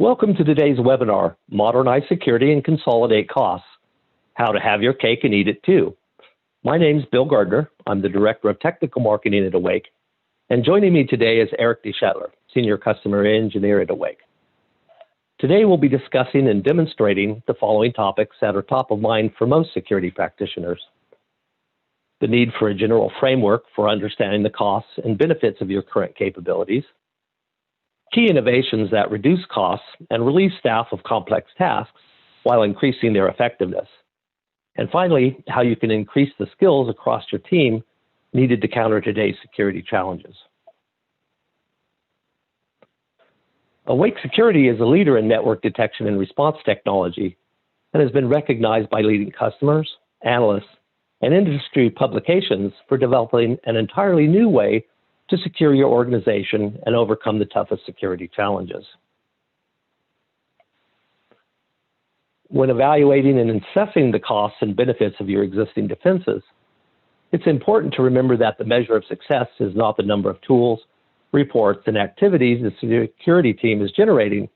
Welcome to today's webinar, Modernize Security and Consolidate Costs, How to Have Your Cake and Eat It Too. My name is Bill Gardner. I'm the Director of Technical Marketing at Awake. And joining me today is Eric DeShetler, Senior Customer Engineer at Awake. Today we'll be discussing and demonstrating the following topics that are top of mind for most security practitioners. The need for a general framework for understanding the costs and benefits of your current capabilities, key innovations that reduce costs and relieve staff of complex tasks while increasing their effectiveness. And finally, how you can increase the skills across your team needed to counter today's security challenges. Awake Security is a leader in network detection and response technology and has been recognized by leading customers, analysts, and industry publications for developing an entirely new way to secure your organization and overcome the toughest security challenges. When evaluating and assessing the costs and benefits of your existing defenses, it's important to remember that the measure of success is not the number of tools, reports, and activities the security team is generating,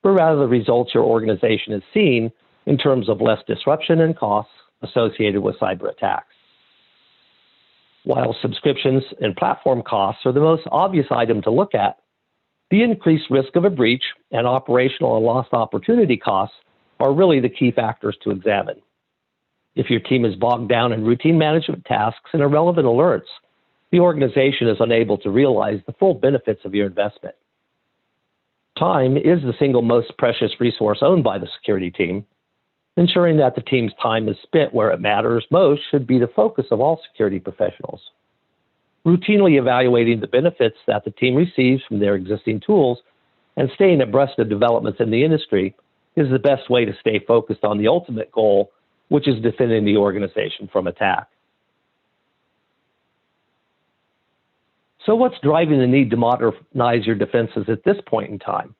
but rather the results your organization is seeing in terms of less disruption and costs associated with cyber attacks. While subscriptions and platform costs are the most obvious item to look at, the increased risk of a breach and operational and lost opportunity costs are really the key factors to examine. If your team is bogged down in routine management tasks and irrelevant alerts, the organization is unable to realize the full benefits of your investment. Time is the single most precious resource owned by the security team. Ensuring that the team's time is spent where it matters most should be the focus of all security professionals. Routinely evaluating the benefits that the team receives from their existing tools and staying abreast of developments in the industry is the best way to stay focused on the ultimate goal, which is defending the organization from attack. So what's driving the need to modernize your defenses at this point in time?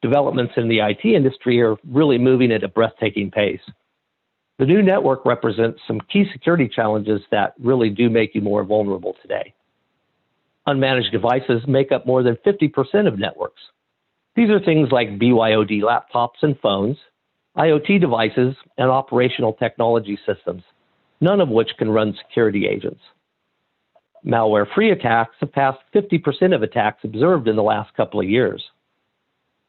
Developments in the IT industry are really moving at a breathtaking pace. The new network represents some key security challenges that really do make you more vulnerable today. Unmanaged devices make up more than 50% of networks. These are things like BYOD laptops and phones, IoT devices, and operational technology systems, none of which can run security agents. Malware-free attacks have passed 50% of attacks observed in the last couple of years.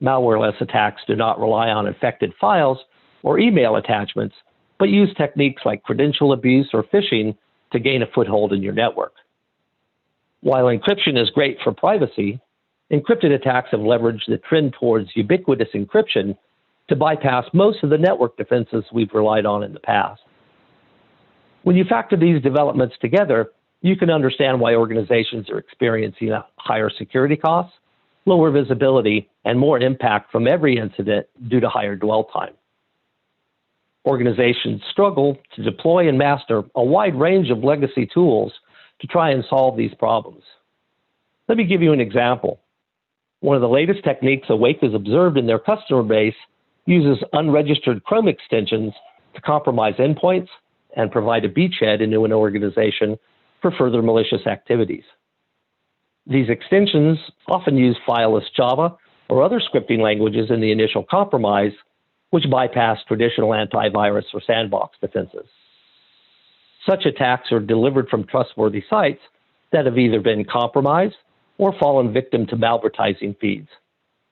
Malwareless attacks do not rely on infected files or email attachments, but use techniques like credential abuse or phishing to gain a foothold in your network. While encryption is great for privacy, encrypted attacks have leveraged the trend towards ubiquitous encryption to bypass most of the network defenses we've relied on in the past. When you factor these developments together, you can understand why organizations are experiencing higher security costs, lower visibility, and more impact from every incident due to higher dwell time. Organizations struggle to deploy and master a wide range of legacy tools to try and solve these problems. Let me give you an example. One of the latest techniques Awake has observed in their customer base uses unregistered Chrome extensions to compromise endpoints and provide a beachhead into an organization for further malicious activities. These extensions often use fileless Java or other scripting languages in the initial compromise, which bypass traditional antivirus or sandbox defenses. Such attacks are delivered from trustworthy sites that have either been compromised or fallen victim to malvertising feeds,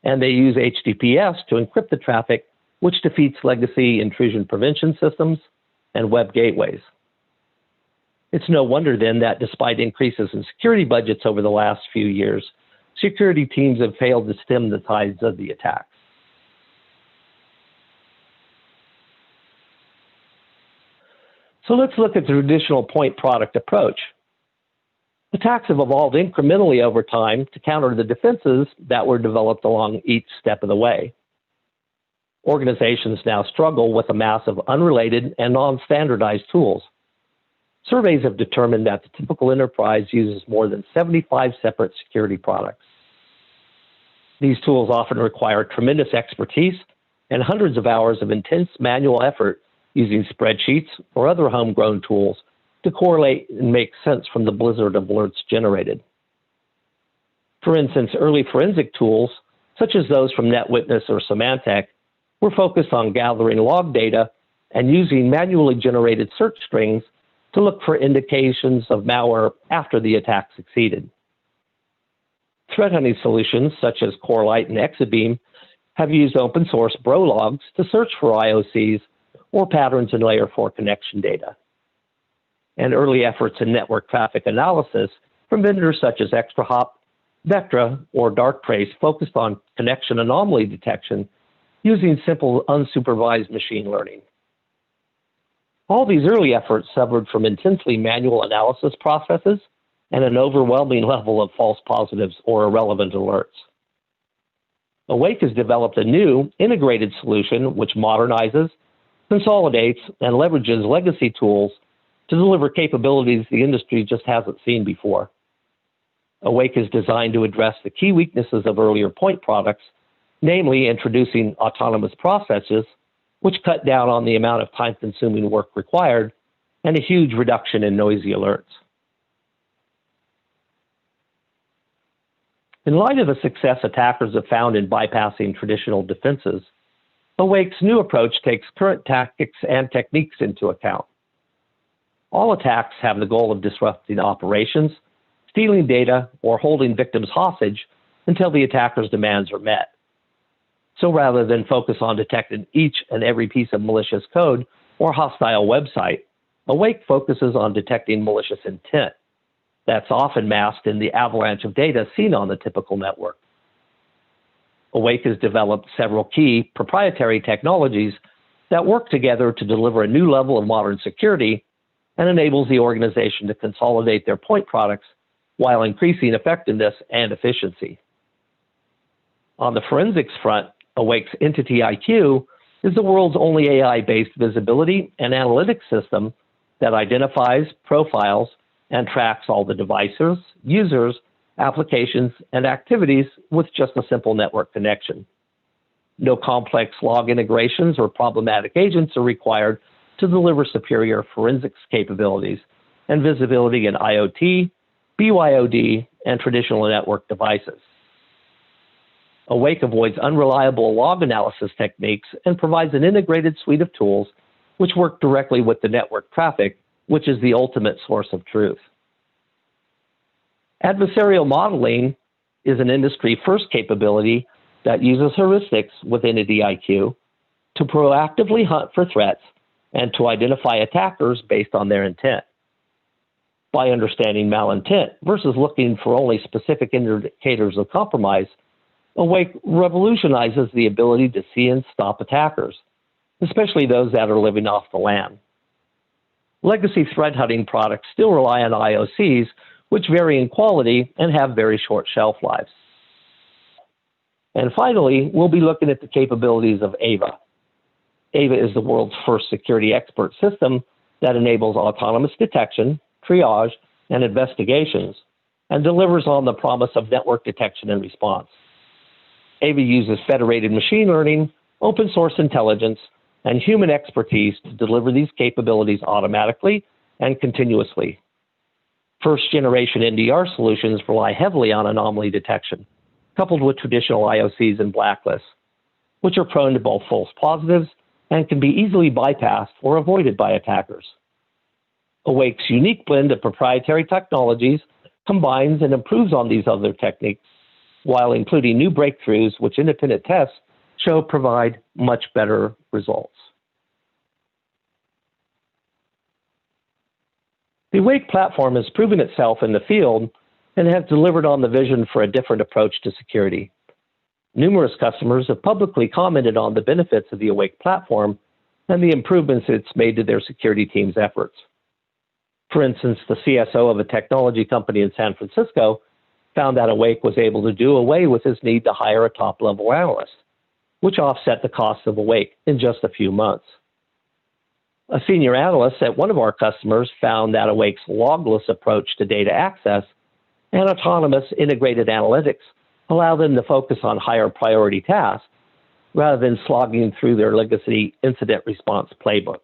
and they use HTTPS to encrypt the traffic, which defeats legacy intrusion prevention systems and web gateways. It's no wonder then that despite increases in security budgets over the last few years, security teams have failed to stem the tides of the attacks. So let's look at the traditional point product approach. Attacks have evolved incrementally over time to counter the defenses that were developed along each step of the way. Organizations now struggle with a mass of unrelated and non-standardized tools. Surveys have determined that the typical enterprise uses more than 75 separate security products. These tools often require tremendous expertise and hundreds of hours of intense manual effort using spreadsheets or other homegrown tools to correlate and make sense from the blizzard of alerts generated. For instance, early forensic tools such as those from NetWitness or Symantec, were focused on gathering log data and using manually generated search strings to look for indications of malware after the attack succeeded. Threat hunting solutions such as Corelight and Exabeam have used open source Bro logs to search for IOCs or patterns in layer 4 connection data. And early efforts in network traffic analysis from vendors such as ExtraHop, Vectra, or Darktrace focused on connection anomaly detection using simple unsupervised machine learning. All these early efforts suffered from intensely manual analysis processes and an overwhelming level of false positives or irrelevant alerts. Awake has developed a new integrated solution which modernizes, consolidates, and leverages legacy tools to deliver capabilities the industry just hasn't seen before. Awake is designed to address the key weaknesses of earlier point products, namely introducing autonomous processes, which cut down on the amount of time-consuming work required, and a huge reduction in noisy alerts. In light of the success attackers have found in bypassing traditional defenses, Awake's new approach takes current tactics and techniques into account. All attacks have the goal of disrupting operations, stealing data, or holding victims hostage until the attacker's demands are met. So rather than focus on detecting each and every piece of malicious code or hostile website, Awake focuses on detecting malicious intent. That's often masked in the avalanche of data seen on the typical network. Awake has developed several key proprietary technologies that work together to deliver a new level of modern security and enables the organization to consolidate their point products while increasing effectiveness and efficiency. On the forensics front, Awake's Entity IQ is the world's only AI-based visibility and analytics system that identifies, profiles, and tracks all the devices, users, applications, and activities with just a simple network connection. No complex log integrations or problematic agents are required to deliver superior forensics capabilities and visibility in IoT, BYOD, and traditional network devices. Awake avoids unreliable log analysis techniques and provides an integrated suite of tools which work directly with the network traffic, which is the ultimate source of truth. Adversarial modeling is an industry-first capability that uses heuristics with Entity IQ to proactively hunt for threats and to identify attackers based on their intent. By understanding malintent versus looking for only specific indicators of compromise, Awake revolutionizes the ability to see and stop attackers, especially those that are living off the land. Legacy threat hunting products still rely on IOCs, which vary in quality and have very short shelf lives. And finally, we'll be looking at the capabilities of AVA. AVA is the world's first security expert system that enables autonomous detection, triage, and investigations, and delivers on the promise of network detection and response. AVA uses federated machine learning, open source intelligence, and human expertise to deliver these capabilities automatically and continuously. First-generation NDR solutions rely heavily on anomaly detection, coupled with traditional IOCs and blacklists, which are prone to both false positives and can be easily bypassed or avoided by attackers. Awake's unique blend of proprietary technologies combines and improves on these other techniques, while including new breakthroughs which independent tests show provide much better results. The Awake platform has proven itself in the field and has delivered on the vision for a different approach to security. Numerous customers have publicly commented on the benefits of the Awake platform and the improvements it's made to their security team's efforts. For instance, the CSO of a technology company in San Francisco found that Awake was able to do away with his need to hire a top-level analyst, which offset the cost of Awake in just a few months. A senior analyst at one of our customers found that Awake's logless approach to data access and autonomous integrated analytics allow them to focus on higher priority tasks rather than slogging through their legacy incident response playbook.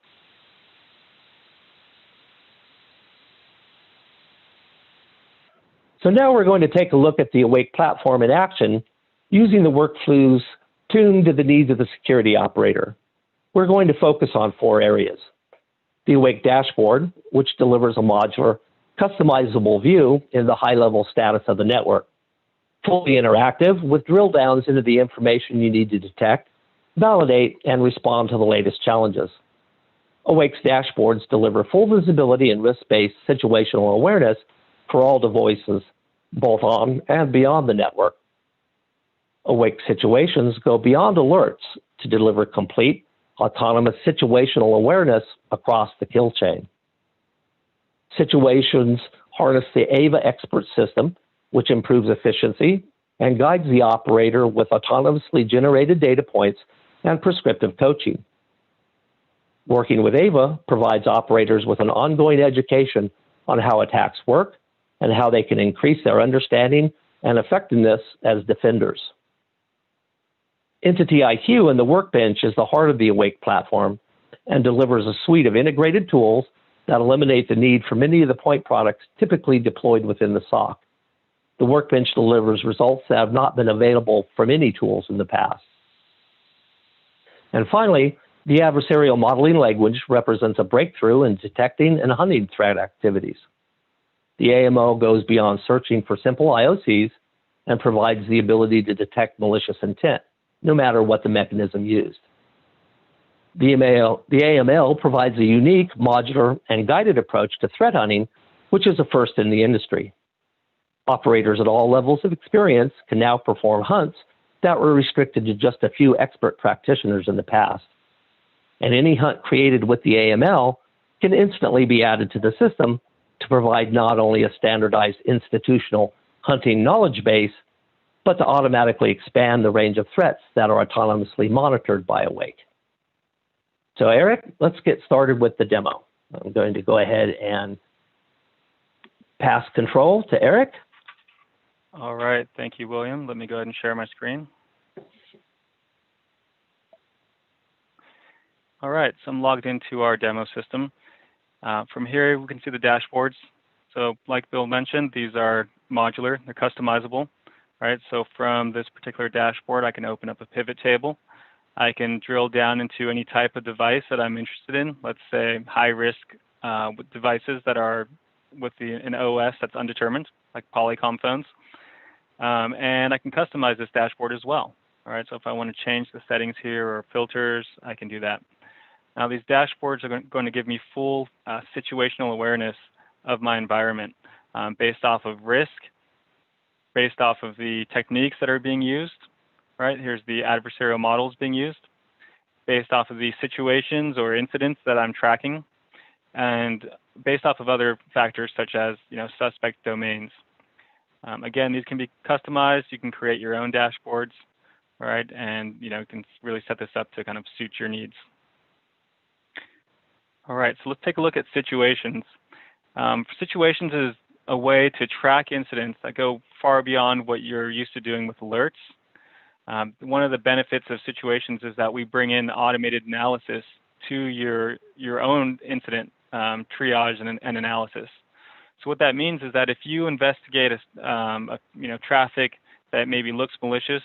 So now we're going to take a look at the Awake platform in action using the workflows tuned to the needs of the security operator. We're going to focus on 4 areas. The Awake dashboard, which delivers a modular, customizable view in the high-level status of the network. Fully interactive with drill downs into the information you need to detect, validate, and respond to the latest challenges. Awake's dashboards deliver full visibility and risk-based situational awareness for all devices, both on and beyond the network. Awake situations go beyond alerts to deliver complete, autonomous situational awareness across the kill chain. Situations harness the AVA expert system, which improves efficiency and guides the operator with autonomously generated data points and prescriptive coaching. Working with AVA provides operators with an ongoing education on how attacks work and how they can increase their understanding and effectiveness as defenders. Entity IQ and the Workbench is the heart of the Awake platform and delivers a suite of integrated tools that eliminate the need for many of the point products typically deployed within the SOC. The Workbench delivers results that have not been available from any tools in the past. And finally, the adversarial modeling language represents a breakthrough in detecting and hunting threat activities. The AMO goes beyond searching for simple IOCs and provides the ability to detect malicious intent, no matter what the mechanism used. The AML provides a unique, modular, and guided approach to threat hunting, which is a first in the industry. Operators at all levels of experience can now perform hunts that were restricted to just a few expert practitioners in the past. And any hunt created with the AML can instantly be added to the system to provide not only a standardized institutional hunting knowledge base, but to automatically expand the range of threats that are autonomously monitored by Awake. So Eric, let's get started with the demo. I'm going to go ahead and pass control to Eric. All right, thank you, William. Let me go ahead and share my screen. All right, so I'm logged into our demo system. From here, we can see the dashboards. So like Bill mentioned, these are modular, they're customizable, right? So from this particular dashboard, I can open up a pivot table. I can drill down into any type of device that I'm interested in, let's say high-risk devices that are with an OS that's undetermined, like Polycom phones. And I can customize this dashboard as well. All right, so if I want to change the settings here or filters, I can do that. Now these dashboards are going to give me full situational awareness of my environment based off of risk, based off of the techniques that are being used. Right, here's the adversarial models being used, based off of the situations or incidents that I'm tracking, and based off of other factors such as suspect domains. Again, these can be customized. You can create your own dashboards, right? And you can really set this up to kind of suit your needs. All right, so let's take a look at situations. Situations is a way to track incidents that go far beyond what you're used to doing with alerts. One of the benefits of situations is that we bring in automated analysis to your own incident triage and analysis. So what that means is that if you investigate traffic that maybe looks malicious,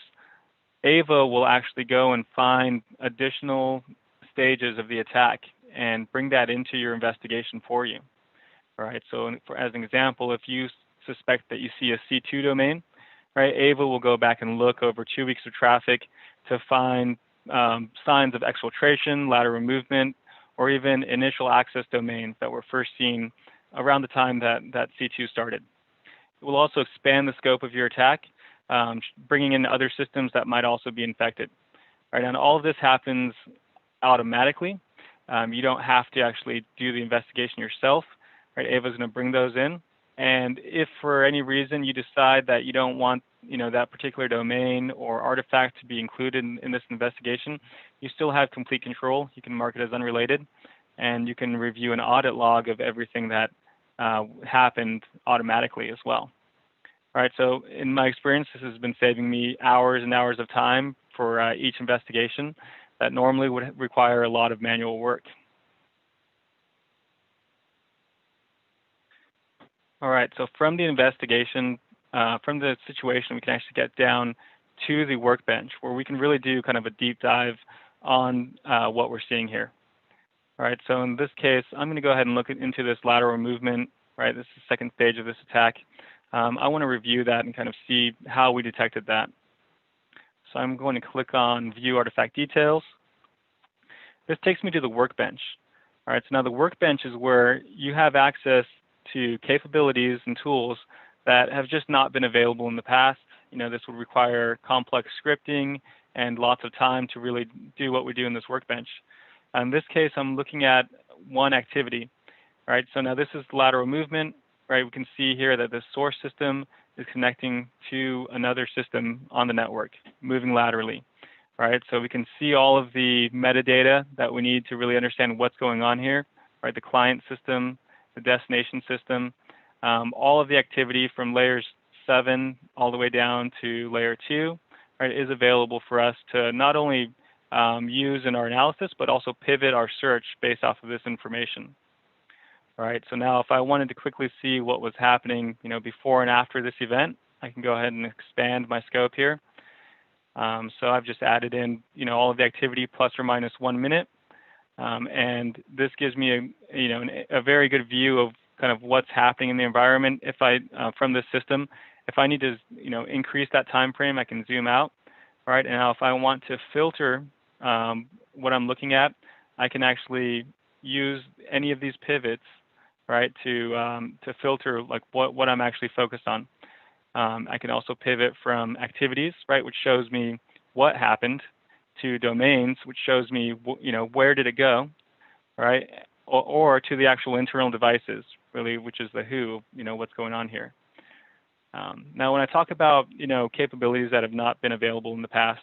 AVA will actually go and find additional stages of the attack and bring that into your investigation for you. All right. So as an example, if you suspect that you see a C2 domain, right, AVA will go back and look over 2 weeks of traffic to find signs of exfiltration, lateral movement, or even initial access domains that were first seen around the time that C2 started. It will also expand the scope of your attack, bringing in other systems that might also be infected. Right, and all of this happens automatically. You don't have to actually do the investigation yourself. Right, AVA is going to bring those in. And if for any reason you decide that you don't want that particular domain or artifact to be included in this investigation, you still have complete control. You can mark it as unrelated, and you can review an audit log of everything that happened automatically as well. All right, so in my experience, this has been saving me hours and hours of time for each investigation that normally would require a lot of manual work. All right, so from the investigation, from the situation, we can actually get down to the workbench, where we can really do kind of a deep dive on what we're seeing here. All right, so in this case, I'm going to go ahead and look into this lateral movement. Right, this is the second stage of this attack. I want to review that and kind of see how we detected that. So I'm going to click on View Artifact Details. This takes me to the workbench. All right, so now the workbench is where you have access to capabilities and tools that have just not been available in the past. This would require complex scripting and lots of time to really do what we do in this workbench. In this case, I'm looking at one activity. All right, so now this is lateral movement. Right, we can see here that the source system is connecting to another system on the network, moving laterally. Right, so we can see all of the metadata that we need to really understand what's going on here. Right, the client system, the destination system, all of the activity from layers 7 all the way down to layer 2, right, is available for us to not only use in our analysis, but also pivot our search based off of this information. All right, so now if I wanted to quickly see what was happening, before and after this event, I can go ahead and expand my scope here. So I've just added in, all of the activity plus or minus 1 minute, and this gives me a very good view of kind of what's happening in the environment. If I from this system, if I need to increase that time frame, I can zoom out. All right, and now if I want to filter what I'm looking at, I can actually use any of these pivots, right, to filter like what I'm actually focused on. I can also pivot from activities, right, which shows me what happened, to domains, which shows me where did it go, right, or to the actual internal devices, really, which is the who, what's going on here. Now, when I talk about capabilities that have not been available in the past,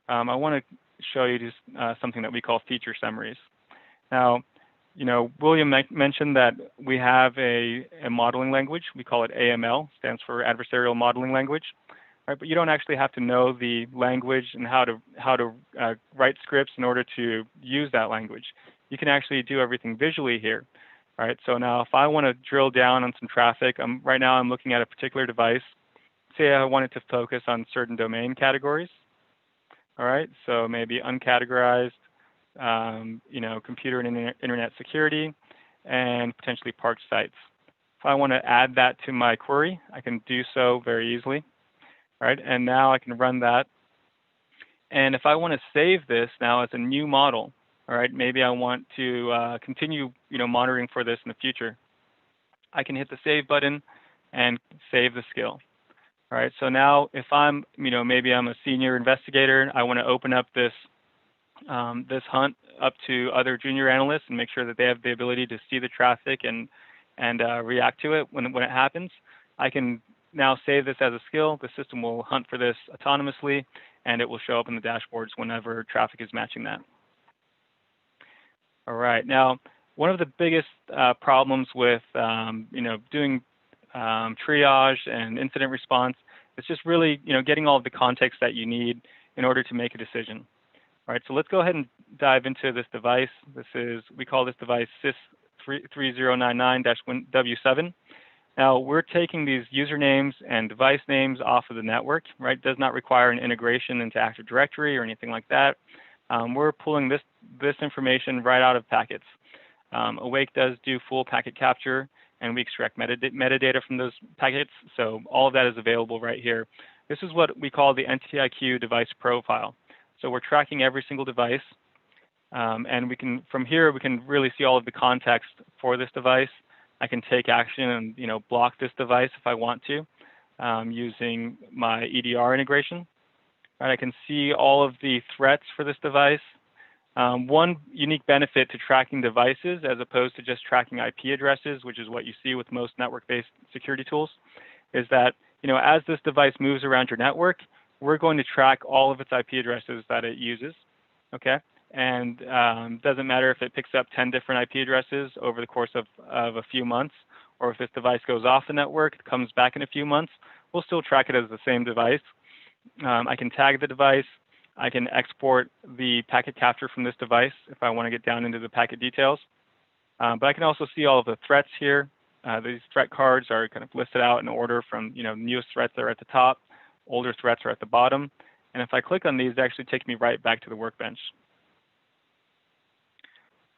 I want to show you just something that we call feature summaries. Now, William mentioned that we have a modeling language. We call it AML, stands for Adversarial Modeling Language. Right, but you don't actually have to know the language and how to write scripts in order to use that language. You can actually do everything visually here. All right, so now if I want to drill down on some traffic, right now I'm looking at a particular device. Say I wanted to focus on certain domain categories. All right, so maybe uncategorized, computer and internet security, and potentially park sites. If I want to add that to my query, I can do so very easily. All right, and now I can run that. And if I want to save this now as a new model, all right, maybe I want to continue, monitoring for this in the future, I can hit the save button and save the skill. All right, so now if I'm, maybe I'm a senior investigator, I want to open up this this hunt up to other junior analysts and make sure that they have the ability to see the traffic and react to it when it happens. I can now save this as a skill. The system will hunt for this autonomously, and it will show up in the dashboards whenever traffic is matching that. All right, now one of the biggest problems with doing triage and incident response is just really getting all of the context that you need in order to make a decision. All right, so let's go ahead and dive into this device. We call this device sys3099-W7. Now, we're taking these usernames and device names off of the network, right? It does not require an integration into Active Directory or anything like that. We're pulling this information right out of packets. Awake does do full packet capture, and we extract metadata from those packets, so all of that is available right here. This is what we call the NTIQ device profile. So we're tracking every single device, and from here we can really see all of the context for this device. I can take action and block this device if I want to, using my EDR integration. Right, I can see all of the threats for this device. One unique benefit to tracking devices as opposed to just tracking IP addresses, which is what you see with most network-based security tools, is that as this device moves around your network, we're going to track all of its IP addresses that it uses, okay? And doesn't matter if it picks up 10 different IP addresses over the course of a few months, or if this device goes off the network, comes back in a few months, we'll still track it as the same device. I can tag the device. I can export the packet capture from this device if I want to get down into the packet details. But I can also see all of the threats here. These threat cards are kind of listed out in order from newest threats that are at the top, older threats are at the bottom. And if I click on these, they actually take me right back to the workbench.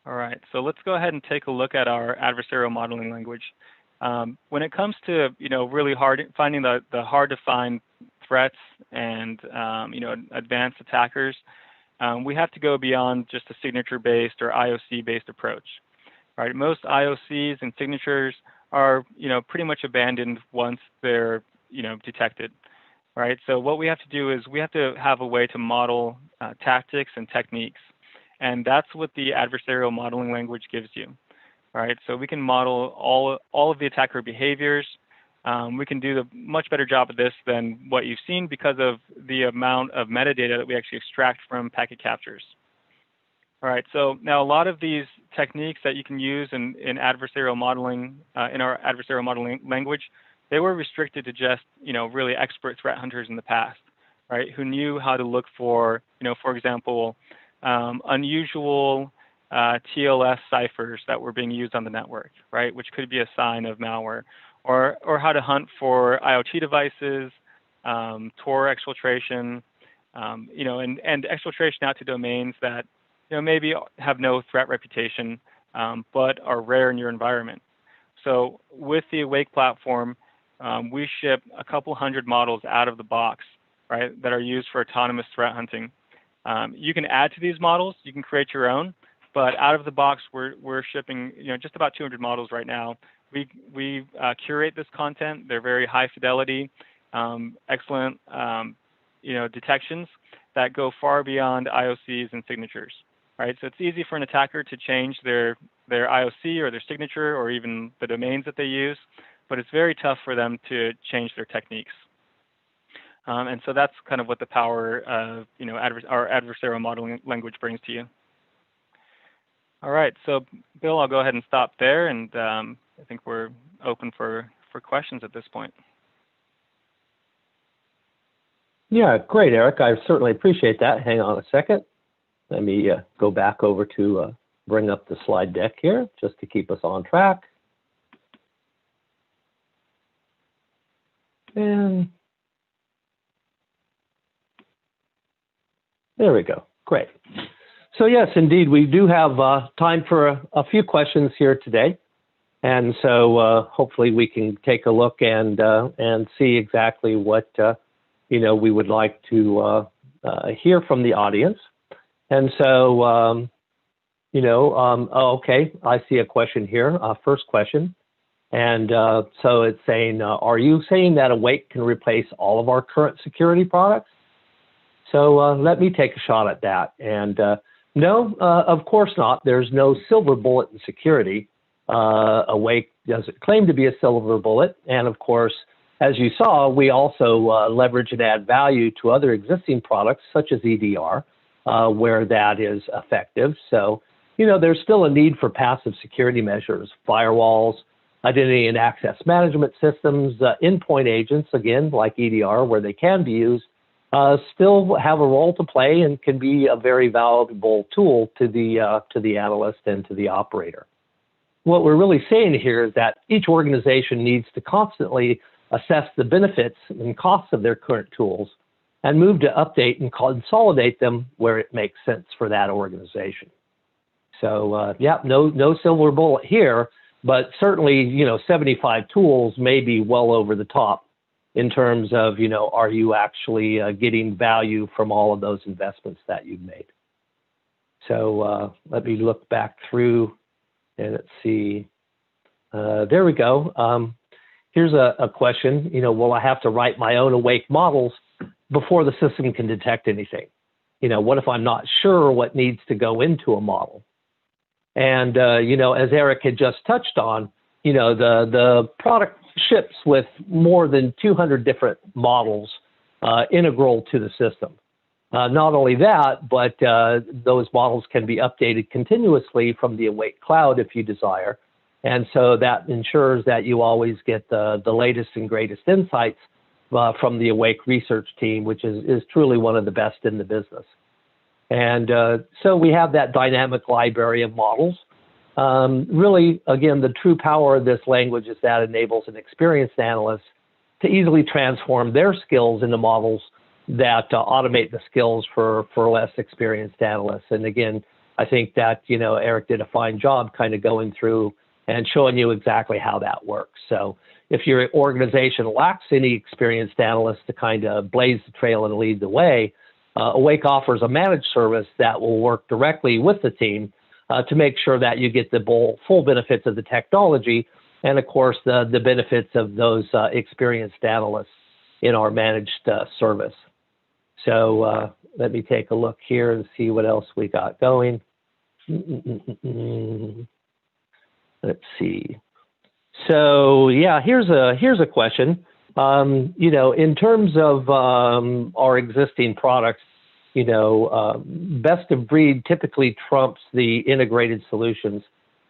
All right, so let's go ahead and take a look at our adversarial modeling language. When it comes to really finding the hard to find threats and advanced attackers, we have to go beyond just a signature-based or IOC-based approach. Right, most IOCs and signatures are pretty much abandoned once they're detected. Right, so what we have to do is we have to have a way to model tactics and techniques. And that's what the adversarial modeling language gives you. All right, so we can model all of the attacker behaviors. We can do a much better job of this than what you've seen because of the amount of metadata that we actually extract from packet captures. All right, so now a lot of these techniques that you can use in adversarial modeling, in our adversarial modeling language, they were restricted to just really expert threat hunters in the past, right? Who knew how to look for for example, unusual TLS ciphers that were being used on the network, right, which could be a sign of malware, or how to hunt for IoT devices, Tor exfiltration, and exfiltration out to domains that maybe have no threat reputation, but are rare in your environment. So with the Awake platform, we ship a couple hundred models out of the box, right, that are used for autonomous threat hunting. You can add to these models, you can create your own, but out of the box, we're shipping just about 200 models right now. We curate this content. They're very high fidelity, excellent detections that go far beyond IOCs and signatures. Right, so it's easy for an attacker to change their IOC or their signature or even the domains that they use, but it's very tough for them to change their techniques. And so that's kind of what the power of our adversarial modeling language brings to you. All right, so Bill, I'll go ahead and stop there, and I think we're open for questions at this point. Yeah, great, Eric. I certainly appreciate that. Hang on a second. Let me go back over to bring up the slide deck here, just to keep us on track. And there we go. Great. So yes, indeed, we do have time for a few questions here today. And so hopefully we can take a look and see exactly what we would like to hear from the audience. And so, okay, I see a question here, first question. And so it's saying, are you saying that Awake can replace all of our current security products? So let me take a shot at that. And no, of course not. There's no silver bullet in security. Awake doesn't claim to be a silver bullet. And of course, as you saw, we also leverage and add value to other existing products, such as EDR, where that is effective. So, there's still a need for passive security measures, firewalls, identity and access management systems, endpoint agents, again, like EDR, where they can be used, still have a role to play and can be a very valuable tool to the analyst and to the operator. What we're really saying here is that each organization needs to constantly assess the benefits and costs of their current tools and move to update and consolidate them where it makes sense for that organization. So yeah, no silver bullet here, but certainly 75 tools may be well over the top in terms of are you actually getting value from all of those investments that you've made. So let me look back through and let's see. There we go. Here's a question. Will I have to write my own Awake models before the system can detect anything? What if I'm not sure what needs to go into a model? And, as Eric had just touched on, the product ships with more than 200 different models integral to the system. Not only that, but those models can be updated continuously from the Awake Cloud if you desire. And so that ensures that you always get the latest and greatest insights from the Awake research team, which is truly one of the best in the business. And so we have that dynamic library of models. Really, again, the true power of this language is that it enables an experienced analyst to easily transform their skills into models that automate the skills for less experienced analysts. And again, I think that, Eric did a fine job kind of going through and showing you exactly how that works. So if your organization lacks any experienced analysts to kind of blaze the trail and lead the way, Awake offers a managed service that will work directly with the team to make sure that you get the full benefits of the technology and, of course, the benefits of those experienced analysts in our managed service. So let me take a look here and see what else we got going. Let's see. So yeah, here's a question. In terms of our existing products, best of breed typically trumps the integrated solutions.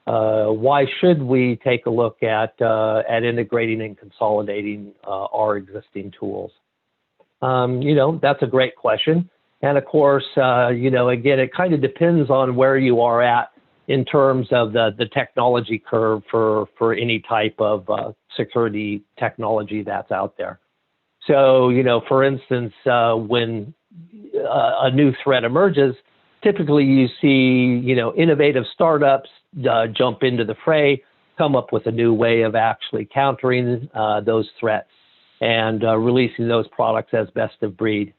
Why should we take a look at integrating and consolidating our existing tools? That's a great question. And of course, again, it kind of depends on where you are at in terms of the technology curve for any type of security technology that's out there. So, for instance, when a new threat emerges, typically you see, innovative startups jump into the fray, come up with a new way of actually countering those threats and releasing those products as best of breed.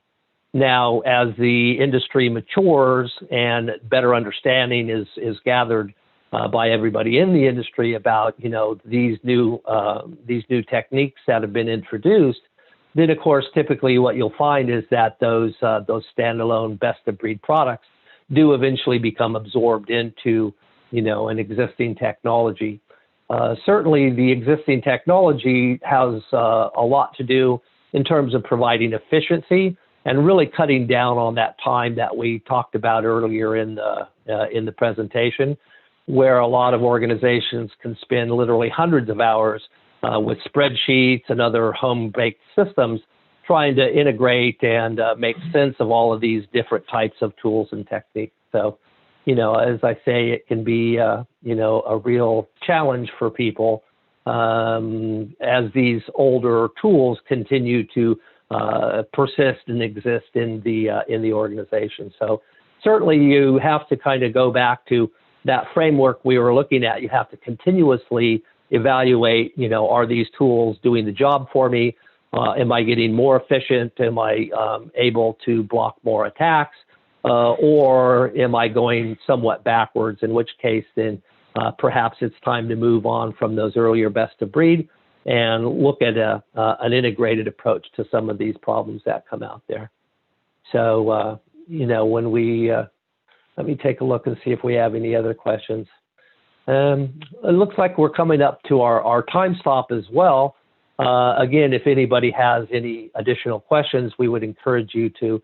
Now, as the industry matures and better understanding is gathered by everybody in the industry about these new techniques that have been introduced, then of course typically what you'll find is that those standalone best of breed products do eventually become absorbed into an existing technology. Certainly, the existing technology has a lot to do in terms of providing efficiency and really cutting down on that time that we talked about earlier in the presentation, where a lot of organizations can spend literally hundreds of hours with spreadsheets and other home-baked systems trying to integrate and make sense of all of these different types of tools and techniques. So, as I say, it can be, a real challenge for people as these older tools continue to persist and exist in the organization. So certainly you have to kind of go back to that framework we were looking at. You have to continuously evaluate, are these tools doing the job for me? Am I getting more efficient? Am I able to block more attacks? Or am I going somewhat backwards, in which case then perhaps it's time to move on from those earlier best of breed and look at an integrated approach to some of these problems that come out there. So, when we, let me take a look and see if we have any other questions. It looks like we're coming up to our time stop as well. Again, if anybody has any additional questions, we would encourage you to,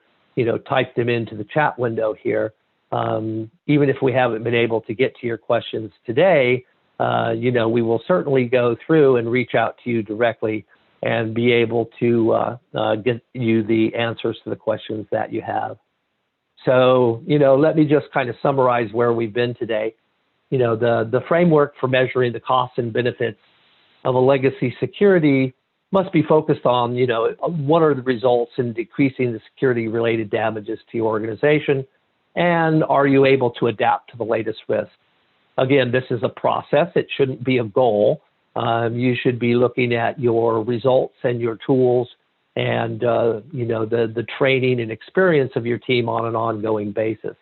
type them into the chat window here. Even if we haven't been able to get to your questions today, we will certainly go through and reach out to you directly and be able to get you the answers to the questions that you have. So, let me just kind of summarize where we've been today. The framework for measuring the costs and benefits of a legacy security must be focused on, what are the results in decreasing the security-related damages to your organization, and are you able to adapt to the latest risks? Again, this is a process. It shouldn't be a goal. You should be looking at your results and your tools and, the training and experience of your team on an ongoing basis.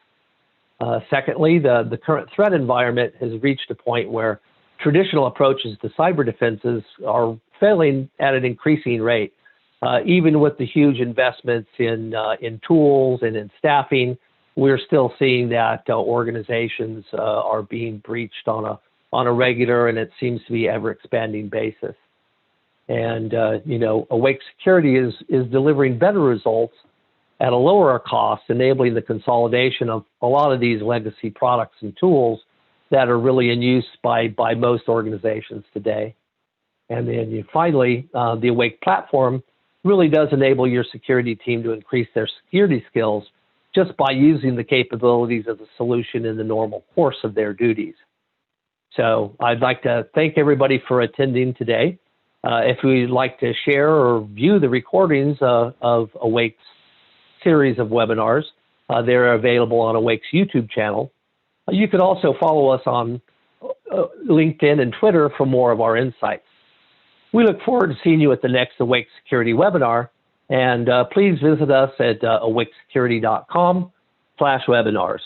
Secondly, the current threat environment has reached a point where traditional approaches to cyber defenses are failing at an increasing rate. Even with the huge investments in tools and in staffing, we're still seeing that organizations are being breached on a regular, and it seems to be ever expanding basis. And Awake Security is delivering better results at a lower cost, enabling the consolidation of a lot of these legacy products and tools that are really in use by most organizations today. And then finally, the Awake platform really does enable your security team to increase their security skills just by using the capabilities of the solution in the normal course of their duties. So I'd like to thank everybody for attending today. If you'd like to share or view the recordings of Awake's series of webinars. They're available on Awake's YouTube channel. You could also follow us on LinkedIn and Twitter for more of our insights. We look forward to seeing you at the next Awake Security webinar, and please visit us at awakesecurity.com/webinars.